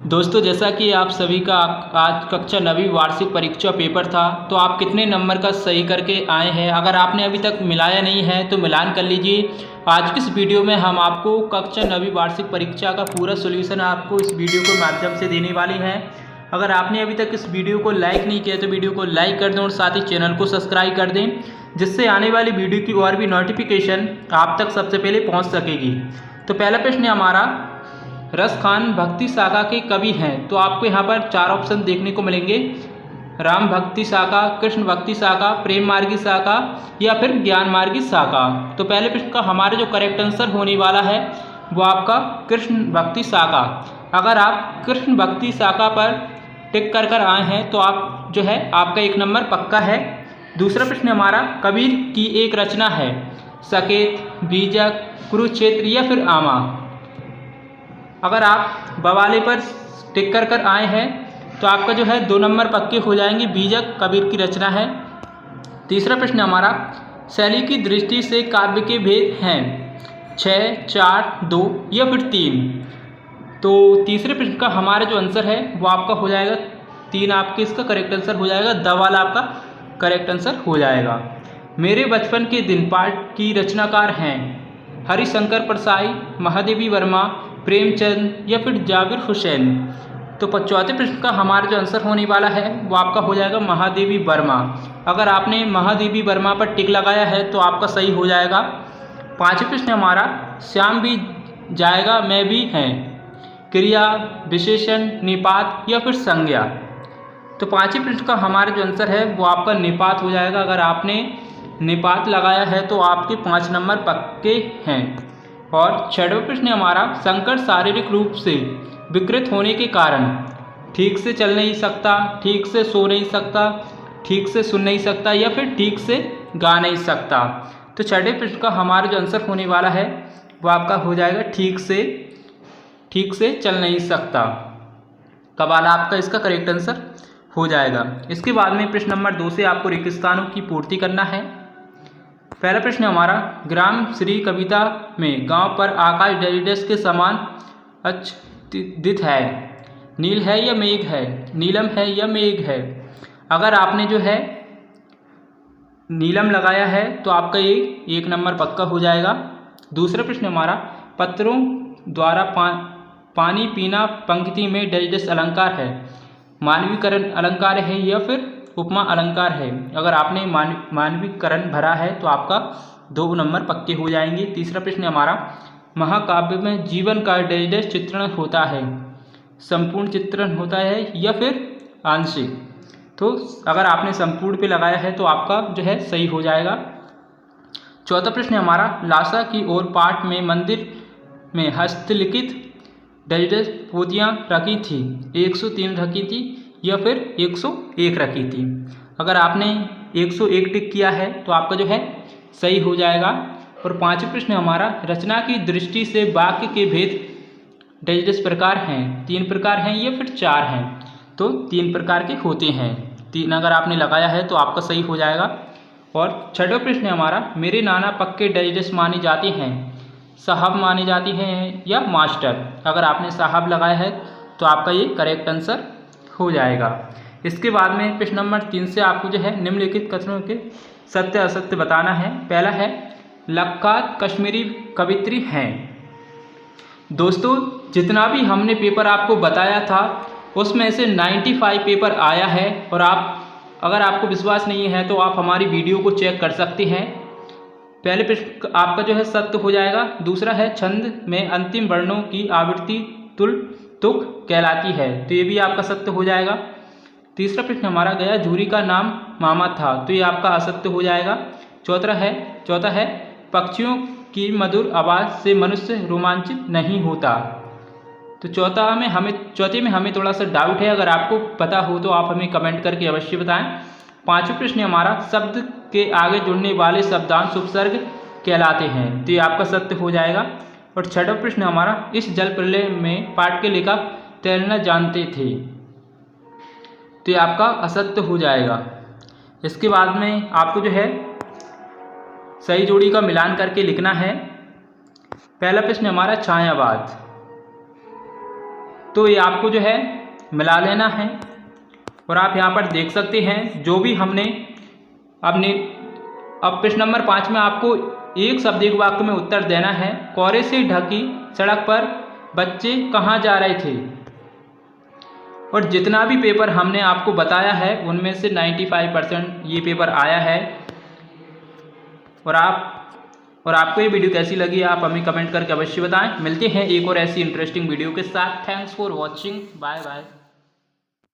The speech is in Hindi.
दोस्तों, जैसा कि आप सभी का आज कक्षा 9वीं वार्षिक परीक्षा पेपर था, तो आप कितने नंबर का सही करके आए हैं। अगर आपने अभी तक मिलाया नहीं है तो मिलान कर लीजिए। आज की इस वीडियो में हम आपको कक्षा 9वीं वार्षिक परीक्षा का पूरा सॉल्यूशन आपको इस वीडियो के माध्यम से देने वाली हैं। अगर आपने अभी तक इस वीडियो को लाइक नहीं किया तो वीडियो को लाइक कर दें और साथ ही चैनल को सब्सक्राइब कर दें, जिससे आने वाली वीडियो की और भी नोटिफिकेशन आप तक सबसे पहले पहुँच सकेगी। तो पहला प्रश्न हमारा, रस खान भक्ति शाखा के कवि हैं। तो आपको यहाँ पर 4 ऑप्शन देखने को मिलेंगे, राम भक्ति शाखा, कृष्ण भक्ति शाखा, प्रेम मार्गी शाखा या फिर ज्ञान मार्गी शाखा। तो पहले प्रश्न का हमारे जो करेक्ट आंसर होने वाला है वो आपका कृष्ण भक्ति शाखा। अगर आप कृष्ण भक्ति शाखा पर टिक कर आए हैं तो आप जो है आपका 1 नंबर पक्का है। दूसरा प्रश्न हमारा, कबीर की एक रचना है, सकेत, बीजक, कुरुक्षेत्र या फिर आमा। अगर आप बवाले पर टिक कर आए हैं तो आपका जो है 2 नंबर पक्के हो जाएंगे, बीजक कबीर की रचना है। तीसरा प्रश्न हमारा, शैली की दृष्टि से काव्य के भेद हैं, 6, 4, 2 या फिर 3। तो तीसरे प्रश्न का हमारा जो आंसर है वो आपका हो जाएगा 3। आपके इसका करेक्ट आंसर हो जाएगा, द वाला आपका करेक्ट आंसर हो जाएगा। मेरे बचपन के दिन पाठ की रचनाकार हैं, हरिशंकर परसाई, महादेवी वर्मा, प्रेमचंद या फिर जाबिर हुसैन। तो चौथे प्रश्न का हमारा जो आंसर होने वाला है वो आपका हो जाएगा महादेवी वर्मा। अगर आपने महादेवी वर्मा पर टिक लगाया है तो आपका सही हो जाएगा। पांचवें प्रश्न हमारा, श्याम भी जाएगा मैं भी हैं, क्रिया, विशेषण, निपात या फिर संज्ञा। तो पांचवें प्रश्न का हमारा जो आंसर है वो आपका निपात हो जाएगा। अगर आपने निपात लगाया है तो आपके 5 नंबर पक्के हैं। और छठवां प्रश्न हमारा, शंकर शारीरिक रूप से विकृत होने के कारण ठीक से चल नहीं सकता, ठीक से सो नहीं सकता, ठीक से सुन नहीं सकता या फिर ठीक से गा नहीं सकता। तो छठे प्रश्न का हमारा जो आंसर होने वाला है वो आपका हो जाएगा ठीक से चल नहीं सकता। कबाला आपका इसका करेक्ट आंसर हो जाएगा। इसके बाद में प्रश्न नंबर 2 से आपको रिक्त स्थानों की पूर्ति करना है। पहला प्रश्न हमारा, ग्राम श्री कविता में गांव पर आकाश डैश के समान आच्छादित है, नील है या मेघ है, नीलम है या मेघ है। अगर आपने जो है नीलम लगाया है तो आपका ये 1 नंबर पक्का हो जाएगा। दूसरा प्रश्न हमारा, पत्रों द्वारा पानी पीना पंक्ति में डैश अलंकार है, मानवीकरण अलंकार है या फिर उपमा अलंकार है। अगर आपने मानवीकरण भरा है तो आपका 2 नंबर पक्के हो जाएंगे। तीसरा प्रश्न हमारा, महाकाव्य में जीवन का डैश चित्रण होता है, संपूर्ण चित्रण होता है या फिर आंशिक। तो अगर आपने संपूर्ण पे लगाया है तो आपका जो है सही हो जाएगा। चौथा प्रश्न हमारा, लासा की ओर पाठ में मंदिर में हस्तलिखित डैश पोथियाँ रखी थी, 103 रखी थी या फिर 101 रखी थी। अगर आपने 101 टिक किया है तो आपका जो है सही हो जाएगा। और पांचवा प्रश्न हमारा, रचना की दृष्टि से वाक्य के भेद डैश प्रकार हैं, 3 प्रकार हैं या फिर 4 हैं। तो 3 प्रकार के होते हैं, 3 अगर आपने लगाया है तो आपका सही हो जाएगा। और छठवां प्रश्न हमारा, मेरे नाना पक्के डैश माने जाते हैं, साहब माने जाते हैं या मास्टर। अगर आपने साहब लगाया है तो आपका ये करेक्ट आंसर हो जाएगा। इसके बाद में प्रश्न नंबर 3 से आपको जो है निम्नलिखित कथनों के सत्य असत्य बताना है। पहला है, लक्कात कश्मीरी कवित्री हैं। दोस्तों, जितना भी हमने पेपर आपको बताया था उसमें से 95 पेपर आया है। और अगर आपको विश्वास नहीं है तो आप हमारी वीडियो को चेक कर सकते हैं। पहले प्रश्न आपका जो है सत्य हो जाएगा। दूसरा है, छंद में अंतिम वर्णों की आवृत्ति तुल तुक कहलाती है, तो ये भी आपका सत्य हो जाएगा। तीसरा प्रश्न हमारा, गया झूरी का नाम मामा था, तो ये आपका असत्य हो जाएगा। चौथा है, पक्षियों की मधुर आवाज़ से मनुष्य रोमांचित नहीं होता। तो चौथे में हमें थोड़ा सा डाउट है, अगर आपको पता हो तो आप हमें कमेंट करके अवश्य बताएं। पांचवा प्रश्न हमारा, शब्द के आगे जुड़ने वाले शब्दांश उपसर्ग कहलाते हैं, तो ये आपका सत्य हो जाएगा। और छठा प्रश्न हमारा, इस जल प्रलय में पाठ के लेखक तैरना जानते थे, तो ये आपका असत्य हो जाएगा। इसके बाद में आपको जो है सही जोड़ी का मिलान करके लिखना है। पहला प्रश्न हमारा, छायावाद। तो ये आपको जो है मिला लेना है। और आप यहाँ पर देख सकते हैं जो भी हमने अपने अब प्रश्न नंबर 5 में आपको एक शब्द एक वाक्य में उत्तर देना है। कोहरे से ढकी सड़क पर बच्चे कहाँ जा रहे थे। और जितना भी पेपर हमने आपको बताया है उनमें से 95% ये पेपर आया है। और आपको ये वीडियो कैसी लगी आप हमें कमेंट करके अवश्य बताएं। मिलते हैं एक और ऐसी इंटरेस्टिंग वीडियो के साथ। Thanks for watching. Bye bye.